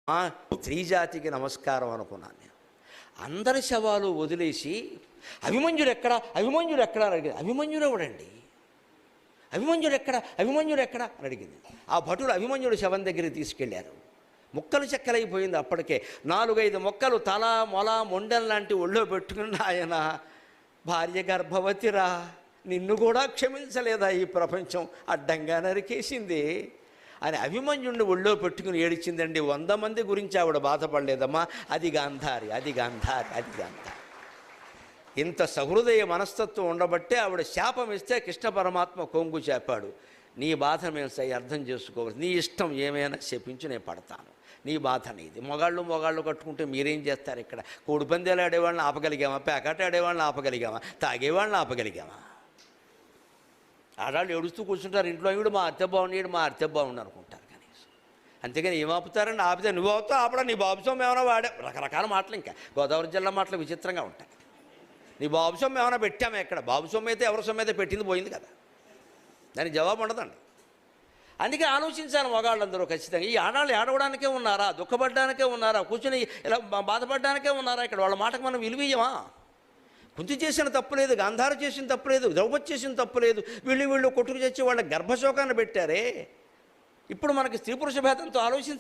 స్త్రీ జాతికి నమస్కారం అనుకున్నాను నేను. అందరి శవాలు వదిలేసి అభిమన్యుడు ఎక్కడా అభిమన్యుడు ఎక్కడా అని అడిగింది. అభిమన్యుడు ఎవడండి, అభిమన్యుడు ఎక్కడ అని అడిగింది. ఆ భటులు అభిమన్యుడు శవం దగ్గరికి తీసుకెళ్లారు. ముక్కలు చెక్కలైపోయింది. అప్పటికే 4-5 మొక్కలు తల మొల మొండెం లాంటి ఒళ్ళో పెట్టుకున్న ఆయన, భార్య గర్భవతిరా, నిన్ను కూడా క్షమించలేదా ఈ ప్రపంచం, అడ్డంగా నరికేసింది అని అభిమన్యుడిని ఒళ్ళో పెట్టుకుని ఏడిచిందండి. 100 మంది గురించి ఆవిడ బాధపడలేదమ్మా. అది గాంధారి. ఇంత సహృదయ మనస్తత్వం ఉండబట్టే ఆవిడ శాపం ఇస్తే కృష్ణ పరమాత్మ కొంగు చేపాడు. నీ బాధ మేము అర్థం చేసుకోవచ్చు, నీ ఇష్టం ఏమైనా శపించి నేను పడతాను, నీ బాధ నీది. మొగాళ్ళు కట్టుకుంటే మీరేం చేస్తారు? ఇక్కడ కోడిపందేలు ఆడేవాళ్ళని ఆపగలిగామా? పేకాట ఆడేవాళ్ళని ఆపగలిగామా? తాగేవాళ్ళని ఆపగలిగామా? ఆడాళ్ళు ఏడుస్తూ కూర్చుంటారు ఇంట్లో, వీడు మా అత్తే బాగుండి అనుకుంటారు. కనీసం అంతేగాని ఏం ఆపుతారండి? ఆపితే నువ్వు అవుతావు, ఆపడా నీ బాబుసం ఏమైనా వాడే రకరకాల మాటలు. ఇంకా గోదావరి జిల్లా మాటలు విచిత్రంగా ఉంటాయి. నీ బాబుసం ఏమైనా పెట్టామే? ఎక్కడ బాబుసం అయితే ఎవరి సొమ్ము అయితే పెట్టింది పోయింది కదా, దానికి జవాబు ఉండదండి. అందుకే ఆలోచించాను మగాళ్ళందరూ ఖచ్చితంగా. ఈ ఆడాళ్ళు ఏడవడానికే ఉన్నారా? దుఃఖపడడానికే ఉన్నారా? కూర్చొని ఇలా బాధపడడానికే ఉన్నారా? ఇక్కడ వాళ్ళ మాటకు మనం విలువయ్యమా? కుంతి చేసిన తప్పులేదు, గాంధార చేసిన తప్పులేదు, ద్రౌపది చేసిన తప్పులేదు. వీళ్ళు కొట్టుకు తెచ్చి వాళ్ళ గర్భశోకాన్ని పెట్టారే. ఇప్పుడు మనకి స్త్రీ పురుష భేదంతో ఆలోచించాలి.